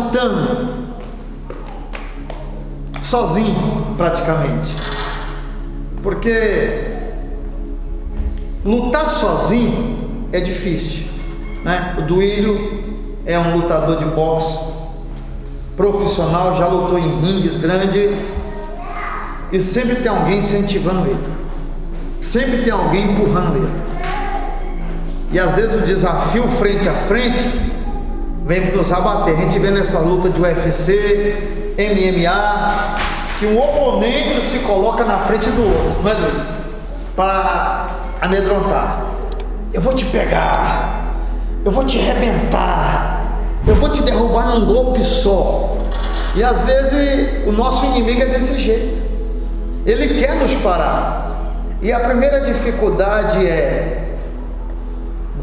lutando, sozinho praticamente, porque lutar sozinho é difícil, né? O Duílio é um lutador de boxe profissional, já lutou em ringues grandes, e sempre tem alguém incentivando ele, sempre tem alguém empurrando ele. E às vezes o desafio frente a frente vem para nos abater. A gente vê nessa luta de UFC, MMA, que um oponente se coloca na frente do outro, não é, Duílio? Para amedrontar. Eu vou te pegar, eu vou te arrebentar, eu vou te derrubar num golpe só. E às vezes o nosso inimigo é desse jeito, ele quer nos parar. E a primeira dificuldade é: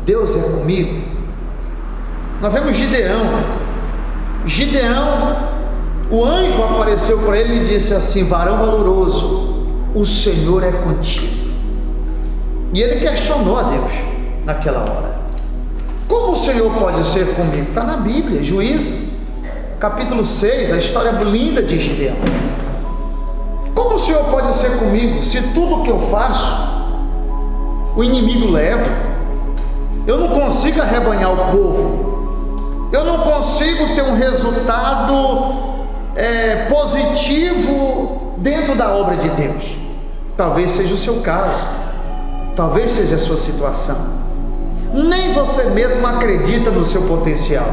Deus é comigo? Nós vemos Gideão, o anjo apareceu para ele e disse assim: varão valoroso, o Senhor é contigo. E ele questionou a Deus naquela hora: como o Senhor pode ser comigo? Está na Bíblia, Juízes, capítulo 6, a história linda de Gideão. Como o Senhor pode ser comigo, se tudo que eu faço, o inimigo leva? Eu não consigo arrebanhar o povo, eu não consigo ter um resultado positivo dentro da obra de Deus. Talvez seja o seu caso, talvez seja a sua situação. Nem você mesmo acredita no seu potencial.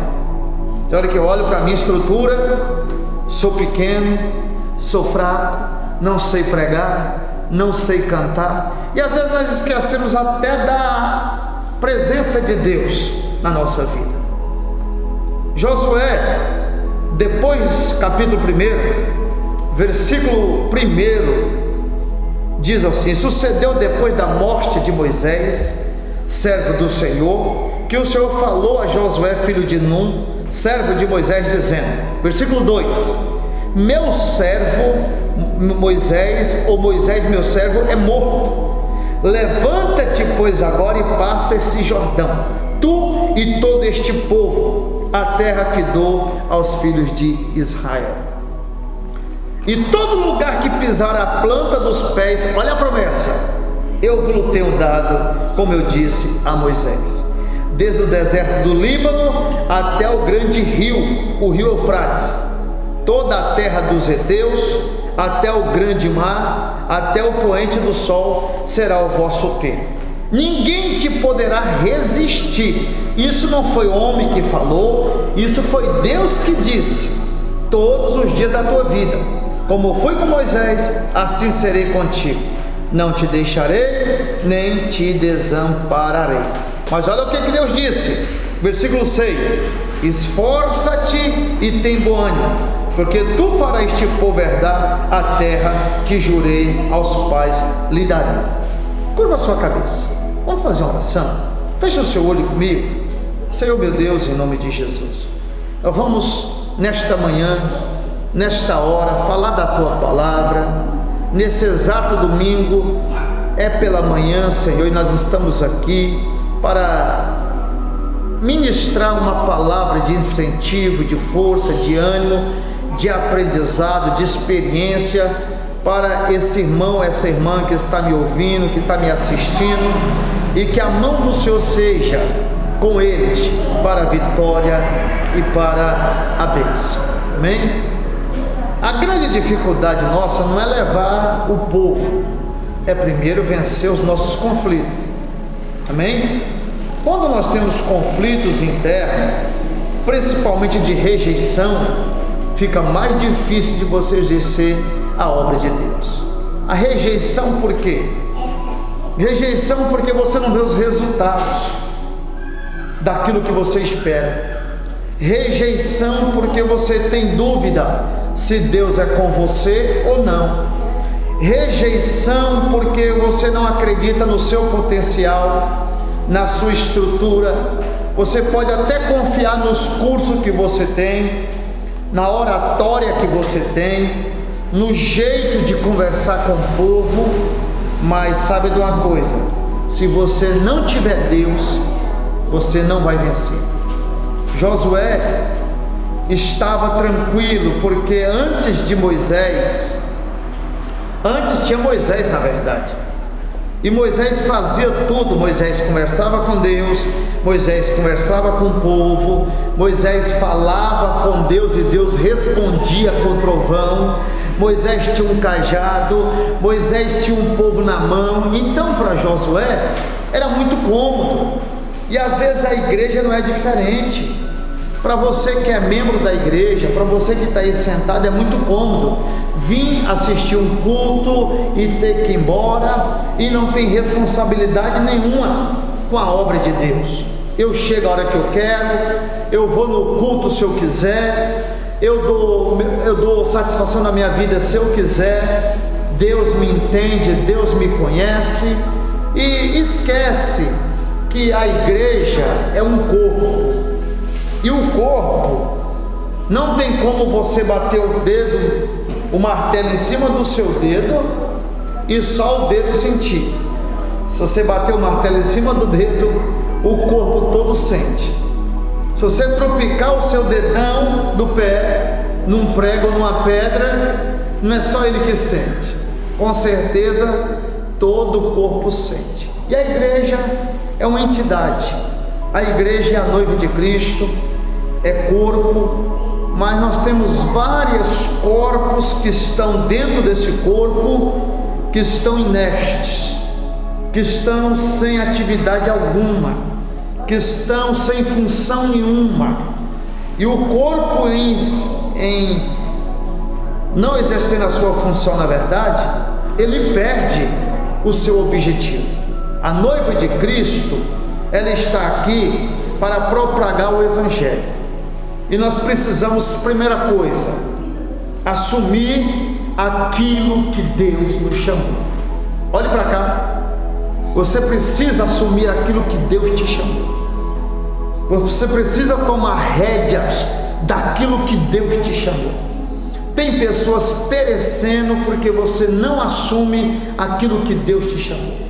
Tem hora que eu olho para a minha estrutura, sou pequeno, sou fraco, não sei pregar, não sei cantar, e às vezes nós esquecemos até da presença de Deus na nossa vida. Josué, depois, capítulo 1, versículo 1, diz assim: sucedeu depois da morte de Moisés, servo do Senhor, que o Senhor falou a Josué, filho de Num, servo de Moisés, dizendo, versículo 2: meu servo Moisés, ou Moisés meu servo, é morto. Levanta-te, pois, agora e passa esse Jordão, tu e todo este povo, a terra que dou aos filhos de Israel. E todo lugar que pisar a planta dos pés, olha a promessa, eu vos tenho dado, como eu disse a Moisés, desde o deserto do Líbano até o grande rio, o rio Eufrates, toda a terra dos heteus, até o grande mar, até o poente do sol, será o vosso termo. Ninguém te poderá resistir. Isso não foi homem que falou, isso foi Deus que disse. Todos os dias da tua vida, como fui com Moisés, assim serei contigo. Não te deixarei, nem te desampararei. Mas olha o que Deus disse, versículo 6: esforça-te e tem bom ânimo, porque tu farás este povo herdar a terra que jurei aos pais lhe darei. Curva a sua cabeça, vamos fazer uma oração. Feche o seu olho comigo. Senhor meu Deus, em nome de Jesus, nós vamos nesta manhã, nesta hora, falar da tua palavra. Nesse exato domingo, é pela manhã, Senhor, e nós estamos aqui para ministrar uma palavra de incentivo, de força, de ânimo, de aprendizado, de experiência para esse irmão, essa irmã que está me ouvindo, que está me assistindo, e que a mão do Senhor seja com eles para a vitória e para a bênção. Amém? A grande dificuldade nossa não é levar o povo, é primeiro vencer os nossos conflitos. Amém? Quando nós temos conflitos internos, principalmente de rejeição, fica mais difícil de você exercer a obra de Deus. A rejeição por quê? Rejeição porque você não vê os resultados daquilo que você espera. Rejeição porque você tem dúvida se Deus é com você ou não. Rejeição porque você não acredita no seu potencial, na sua estrutura. Você pode até confiar nos cursos que você tem, na oratória que você tem, no jeito de conversar com o povo, mas sabe de uma coisa, se você não tiver Deus, você não vai vencer. Josué estava tranquilo, porque antes tinha Moisés, na verdade, e Moisés fazia tudo. Moisés conversava com Deus, Moisés conversava com o povo, Moisés falava com Deus e Deus respondia com trovão. Moisés tinha um cajado, Moisés tinha um povo na mão. Então, para Josué era muito cômodo. E às vezes a igreja não é diferente. Para você que é membro da igreja, para você que está aí sentado, é muito cômodo vir assistir um culto e ter que ir embora e não tem responsabilidade nenhuma com a obra de Deus. Eu chego a hora que eu quero, eu vou no culto se eu quiser, eu dou satisfação na minha vida se eu quiser. Deus me entende, Deus me conhece, e esquece que a igreja é um corpo, e o corpo não tem como você bater o martelo em cima do seu dedo e só o dedo sentir. Se você bater o martelo em cima do dedo, o corpo todo sente. Se você tropicar o seu dedão do pé num prego ou numa pedra, não é só ele que sente, com certeza todo o corpo sente. E a igreja é uma entidade. A igreja é a noiva de Cristo, é corpo, mas nós temos vários corpos que estão dentro desse corpo, que estão inertes, que estão sem atividade alguma, que estão sem função nenhuma. E o corpo em não exercendo a sua função, na verdade, ele perde o seu objetivo. A noiva de Cristo, ela está aqui para propagar o Evangelho. E nós precisamos, primeira coisa, assumir aquilo que Deus nos chamou. Olhe para cá. Você precisa assumir aquilo que Deus te chamou. Você precisa tomar rédeas daquilo que Deus te chamou. Tem pessoas perecendo porque você não assume aquilo que Deus te chamou.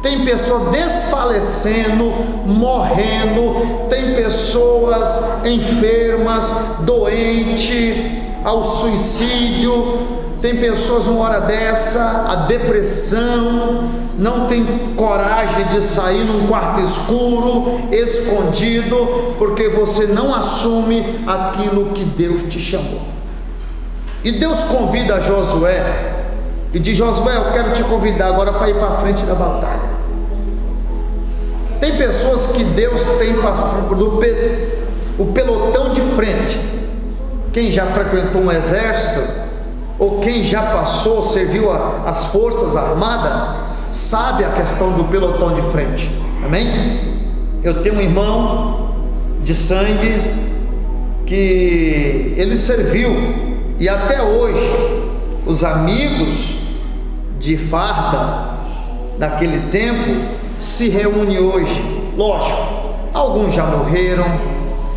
Tem pessoas desfalecendo, morrendo, tem pessoas enfermas, doentes, ao suicídio, tem pessoas uma hora dessa, a depressão, não tem coragem de sair num quarto escuro, escondido, porque você não assume aquilo que Deus te chamou. E Deus convida Josué, e diz: Josué, eu quero te convidar agora para ir para a frente da batalha. Tem pessoas que Deus tem para o pelotão de frente. Quem já frequentou um exército, ou quem já passou, serviu as forças armadas, sabe a questão do pelotão de frente. Amém? Eu tenho um irmão de sangue que ele serviu, e até hoje os amigos de farda daquele tempo se reúnem hoje. Lógico, alguns já morreram,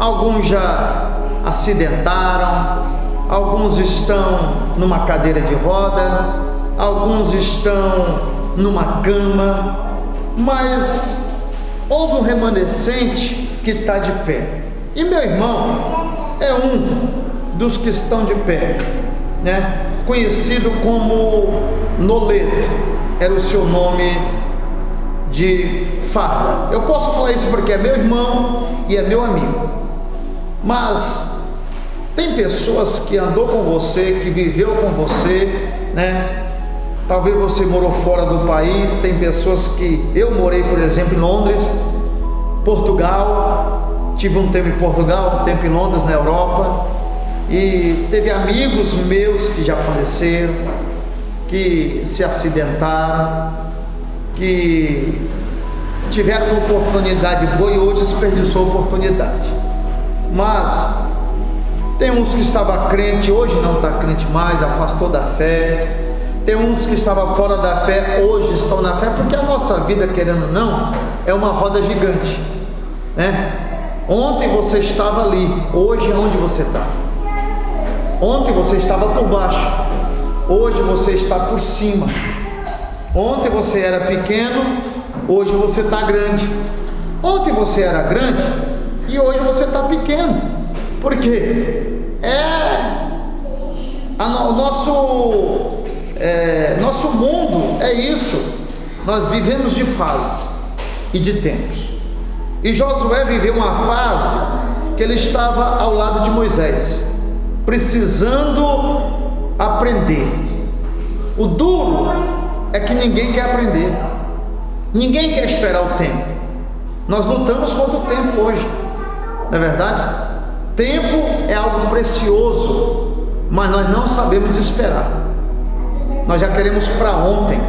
alguns já acidentaram, alguns estão numa cadeira de roda, alguns estão numa cama, mas houve um remanescente que está de pé. E meu irmão é um dos que estão de pé, né? Conhecido como Noleto, era o seu nome de farda. Eu posso falar isso porque é meu irmão e é meu amigo. Mas tem pessoas que andou com você, que viveu com você, né? Talvez você morou fora do país. Tem pessoas que eu morei, por exemplo, em Londres, Portugal. Tive um tempo em Portugal, um tempo em Londres, na Europa. E teve amigos meus que já faleceram, que se acidentaram, que tiveram uma oportunidade boa e hoje desperdiçou a oportunidade. Mas tem uns que estavam crente, hoje não está crente mais, afastou da fé. Tem uns que estavam fora da fé, hoje estão na fé, porque a nossa vida, querendo ou não, é uma roda gigante, né? Ontem você estava ali, hoje onde você está? Ontem você estava por baixo, hoje você está por cima. Ontem você era pequeno, hoje você está grande. Ontem você era grande e hoje você está pequeno. Porque o nosso mundo é isso. Nós vivemos de fase e de tempos. E Josué viveu uma fase que ele estava ao lado de Moisés, precisando aprender. O duro é que ninguém quer aprender, ninguém quer esperar o tempo. Nós lutamos contra o tempo hoje, não é verdade? Tempo é algo precioso, mas nós não sabemos esperar. Nós já queremos para ontem.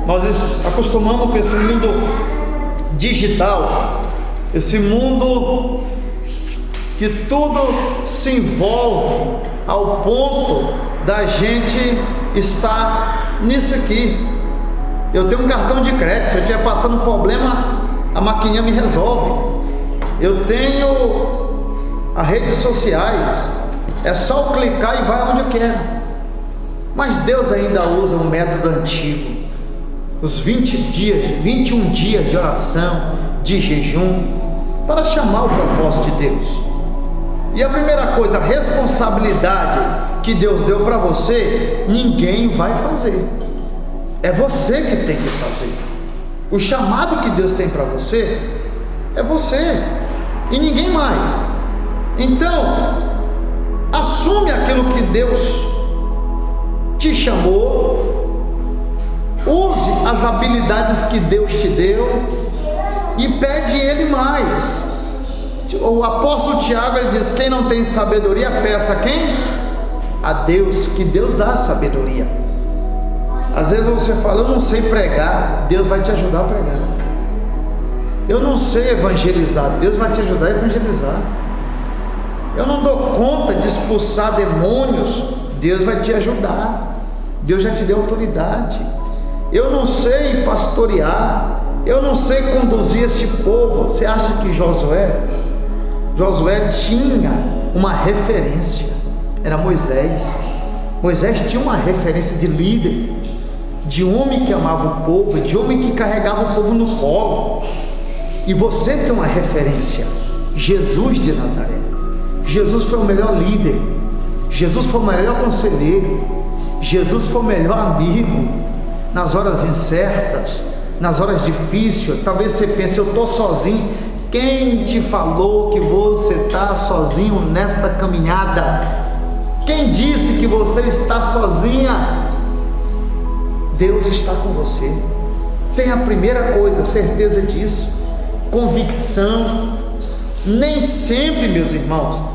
Nós acostumamos com esse mundo digital, esse mundo que tudo se envolve ao ponto da gente estar nisso aqui. Eu tenho um cartão de crédito, se eu estiver passando um problema, a maquininha me resolve. Eu tenho as redes sociais, é só eu clicar e vai onde eu quero. Mas Deus ainda usa um método antigo, os 21 dias de oração, de jejum, para chamar o propósito de Deus. E a primeira coisa, a responsabilidade que Deus deu para você, ninguém vai fazer, é você que tem que fazer. O chamado que Deus tem para você é você e ninguém mais. Então, assume aquilo que Deus te chamou, use as habilidades que Deus te deu e pede Ele mais. O apóstolo Tiago, ele diz: quem não tem sabedoria, peça a quem? A Deus, que Deus dá sabedoria. Às vezes você fala: eu não sei pregar, Deus vai te ajudar a pregar. Eu não sei evangelizar, Deus vai te ajudar a evangelizar. Eu não dou conta de expulsar demônios, Deus vai te ajudar. Deus já te deu autoridade. Eu não sei pastorear, eu não sei conduzir esse povo. Você acha que Josué tinha uma referência? Era Moisés. Moisés tinha uma referência de líder, de homem que amava o povo, de homem que carregava o povo no colo. E você tem uma referência, Jesus de Nazaré. Jesus foi o melhor líder, Jesus foi o melhor conselheiro, Jesus foi o melhor amigo nas horas incertas, nas horas difíceis. Talvez você pense: eu estou sozinho. Quem te falou que você está sozinho nesta caminhada? Quem disse que você está sozinha? Deus está com você. Tenha a primeira coisa, certeza disso, convicção. Nem sempre, meus irmãos,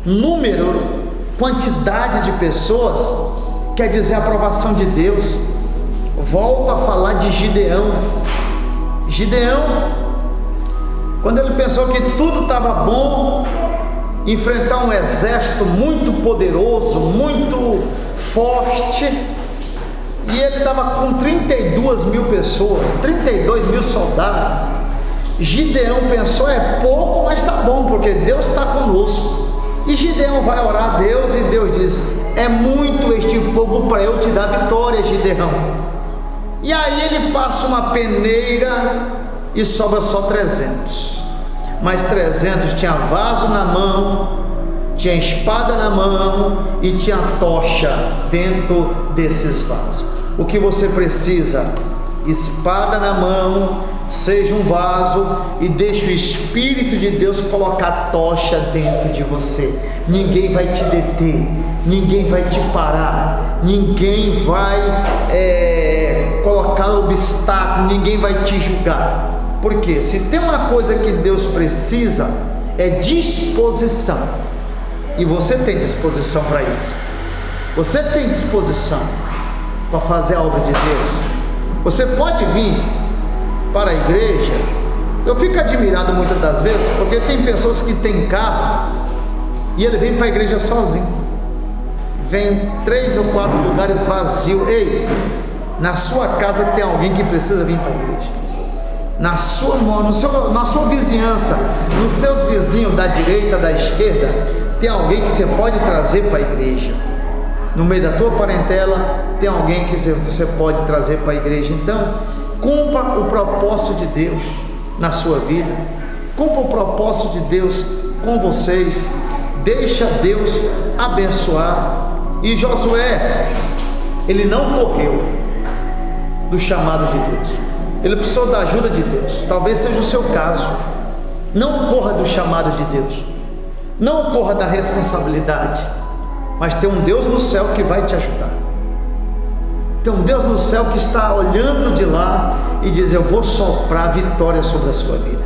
número, quantidade de pessoas quer dizer aprovação de Deus. Volto a falar de Gideão. Quando ele pensou que tudo estava bom, enfrentar um exército muito poderoso, muito forte, e ele estava com 32 mil pessoas, 32 mil soldados. Gideão pensou: é pouco, mas está bom, porque Deus está conosco. E Gideão vai orar a Deus, e Deus diz: é muito este povo para eu te dar vitória, Gideão. E aí ele passa uma peneira e sobra só 300. Mas 300 tinha vaso na mão, tinha espada na mão e tinha tocha dentro desses vasos. O que você precisa? Espada na mão, seja um vaso, e deixe o Espírito de Deus colocar tocha dentro de você. Ninguém vai te deter, ninguém vai te parar, ninguém vai colocar obstáculo, ninguém vai te julgar. Porque se tem uma coisa que Deus precisa, é disposição. E você tem disposição para isso. Você tem disposição para fazer a obra de Deus. Você pode vir para a igreja. Eu fico admirado muitas das vezes, porque tem pessoas que têm carro e ele vem para a igreja sozinho. Vem 3 ou 4 lugares vazios. Ei, na sua casa tem alguém que precisa vir para a igreja. Na sua vizinhança, nos seus vizinhos da direita, da esquerda, tem alguém que você pode trazer para a igreja. No meio da tua parentela, tem alguém que você pode trazer para a igreja. Então, cumpra o propósito de Deus na sua vida, cumpra o propósito de Deus com vocês. Deixa Deus abençoar. E Josué, ele não correu do chamado de Deus, ele precisou da ajuda de Deus. Talvez seja o seu caso. Não corra do chamado de Deus, não corra da responsabilidade, mas tem um Deus no céu que vai te ajudar. Tem um Deus no céu que está olhando de lá e diz: eu vou soprar vitória sobre a sua vida,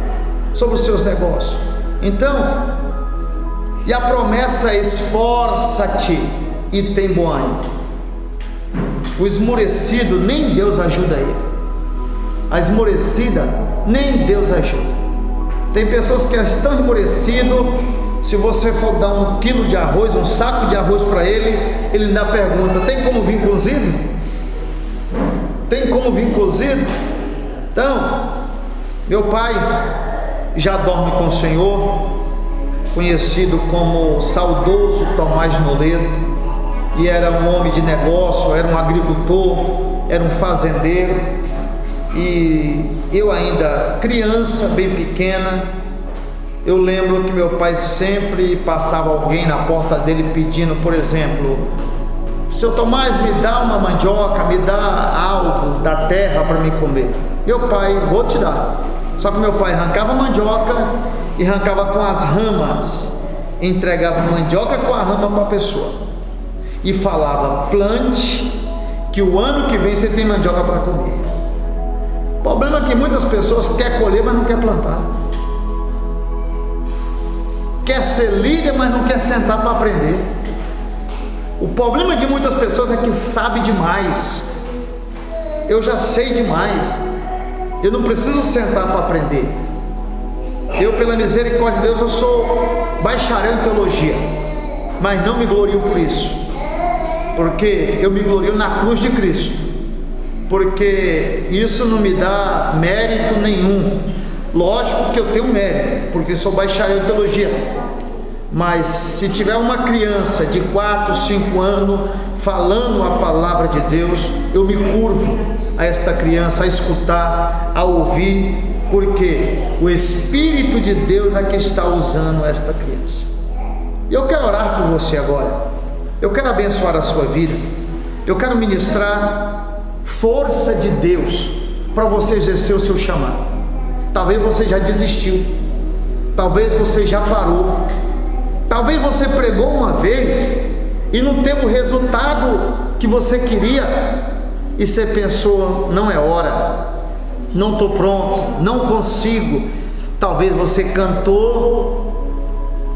sobre os seus negócios. Então, e a promessa é: esforça-te e tem bom ânimo. O esmorecido, nem Deus ajuda ele. A esmorecida, nem Deus ajuda. Tem pessoas que estão esmorecidas. Se você for dar 1 quilo de arroz, um saco de arroz para ele, ele ainda pergunta: tem como vir cozido? Tem como vir cozido? Então, meu pai já dorme com o Senhor, conhecido como saudoso Tomás Noleto, e era um homem de negócio, era um agricultor, era um fazendeiro. E eu ainda criança, bem pequena, eu lembro que meu pai sempre passava alguém na porta dele pedindo, por exemplo: seu Tomás, me dá uma mandioca, me dá algo da terra para me comer. Meu pai: vou te dar. Só que meu pai arrancava a mandioca e arrancava com as ramas, entregava a mandioca com a rama para a pessoa e falava: plante, que o ano que vem você tem mandioca para comer. O problema é que muitas pessoas querem colher, mas não quer plantar. Quer ser líder, mas não quer sentar para aprender. O problema de muitas pessoas é que sabe demais. Eu já sei demais, eu não preciso sentar para aprender. Eu, pela misericórdia de Deus, eu sou bacharel em teologia, mas não me glorio por isso, porque eu me glorio na cruz de Cristo, porque isso não me dá mérito nenhum. Lógico que eu tenho mérito, porque sou bacharel em teologia, mas se tiver uma criança de 4, 5 anos falando a palavra de Deus, eu me curvo a esta criança, a escutar, a ouvir, porque o Espírito de Deus é que está usando esta criança. E eu quero orar por você agora, eu quero abençoar a sua vida, eu quero ministrar força de Deus para você exercer o seu chamado. Talvez você já desistiu, talvez você já parou, talvez você pregou uma vez e não teve o resultado que você queria, e você pensou: não é hora, não estou pronto, não consigo. Talvez você cantou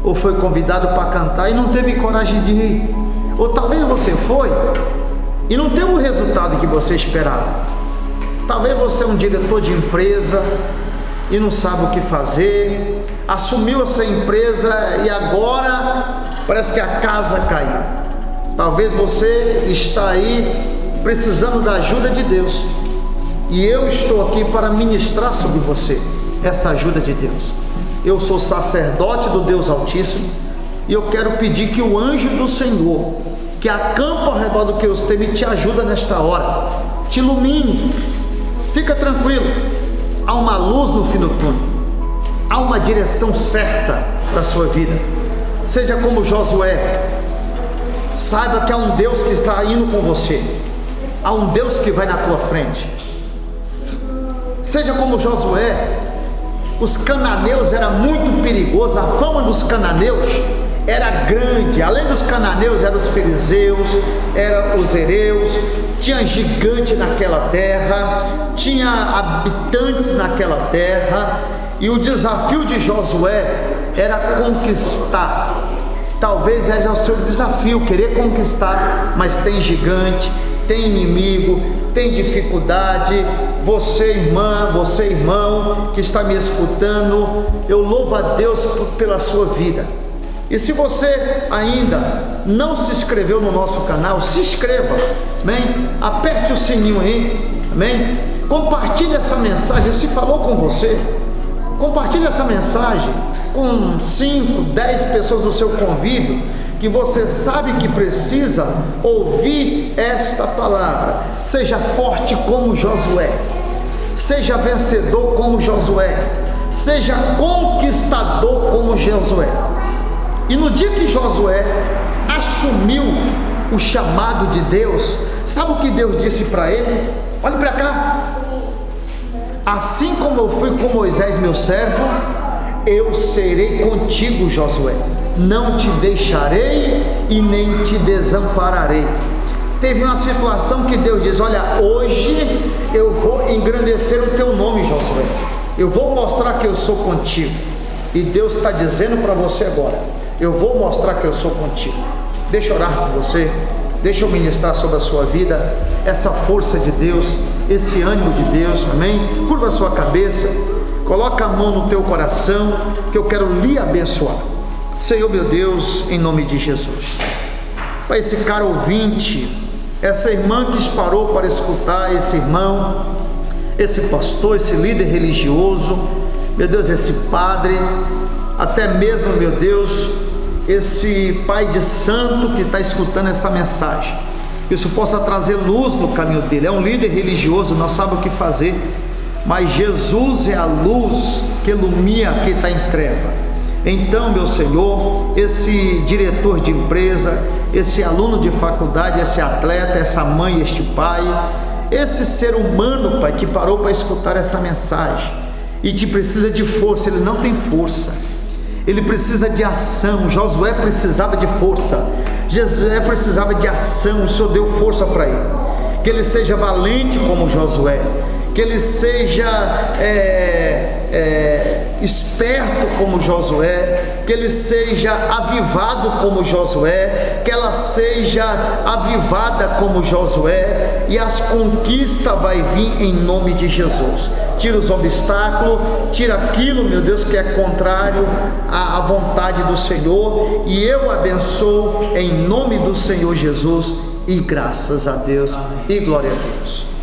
ou foi convidado para cantar e não teve coragem de ir, ou talvez você foi e não teve o resultado que você esperava. Talvez você é um diretor de empresa e não sabe o que fazer, assumiu essa empresa e agora parece que a casa caiu. Talvez você está aí precisando da ajuda de Deus, e eu estou aqui para ministrar sobre você essa ajuda de Deus. Eu sou sacerdote do Deus Altíssimo e eu quero pedir que o anjo do Senhor, que acampa ao redor do que os teme, te ajuda nesta hora, te ilumine. Fica tranquilo, há uma luz no fim do túnel, há uma direção certa para a sua vida. Seja como Josué, saiba que há um Deus que está indo com você, há um Deus que vai na tua frente. Seja como Josué. Os cananeus era muito perigoso, a fama dos cananeus era grande. Além dos cananeus, eram os fariseus, eram os hereus, tinha gigante naquela terra, tinha habitantes naquela terra, e o desafio de Josué era conquistar. Talvez seja o seu desafio, querer conquistar, mas tem gigante, tem inimigo, tem dificuldade. Você, irmã, você, irmão, que está me escutando, eu louvo a Deus pela sua vida. E se você ainda não se inscreveu no nosso canal, se inscreva, amém? Aperte o sininho aí, amém? Compartilhe essa mensagem. Se falou com você, compartilhe essa mensagem com 5, 10 pessoas do seu convívio, que você sabe que precisa ouvir esta palavra. Seja forte como Josué, seja vencedor como Josué, seja conquistador como Josué. E no dia que Josué assumiu o chamado de Deus, sabe o que Deus disse para ele? Olhe para cá. Assim como eu fui com Moisés meu servo, eu serei contigo, Josué. Não te deixarei e nem te desampararei. Teve uma situação que Deus diz: olha, hoje eu vou engrandecer o teu nome, Josué. Eu vou mostrar que eu sou contigo. E Deus está dizendo para você agora: eu vou mostrar que eu sou contigo. Deixa eu orar por você, deixa eu ministrar sobre a sua vida, essa força de Deus, esse ânimo de Deus, amém? Curva a sua cabeça, coloca a mão no teu coração, que eu quero lhe abençoar. Senhor meu Deus, em nome de Jesus, para esse cara ouvinte, essa irmã que parou para escutar, esse irmão, esse pastor, esse líder religioso, meu Deus, esse padre, até mesmo, meu Deus, esse pai de santo que está escutando essa mensagem, que isso possa trazer luz no caminho dele. É um líder religioso, não sabe o que fazer, mas Jesus é a luz que ilumina quem está em treva. Então, meu Senhor, esse diretor de empresa, esse aluno de faculdade, esse atleta, essa mãe, este pai, esse ser humano, Pai, que parou para escutar essa mensagem e que precisa de força, ele não tem força, ele precisa de ação. Josué precisava de força, Josué precisava de ação. O Senhor deu força para ele, que ele seja valente como Josué, que ele seja esperto como Josué, que ele seja avivado como Josué, que ela seja avivada como Josué, e as conquistas vai vir em nome de Jesus. Tira os obstáculos, tira aquilo, meu Deus, que é contrário à vontade do Senhor, e eu abençoo em nome do Senhor Jesus, e graças a Deus, e glória a Deus.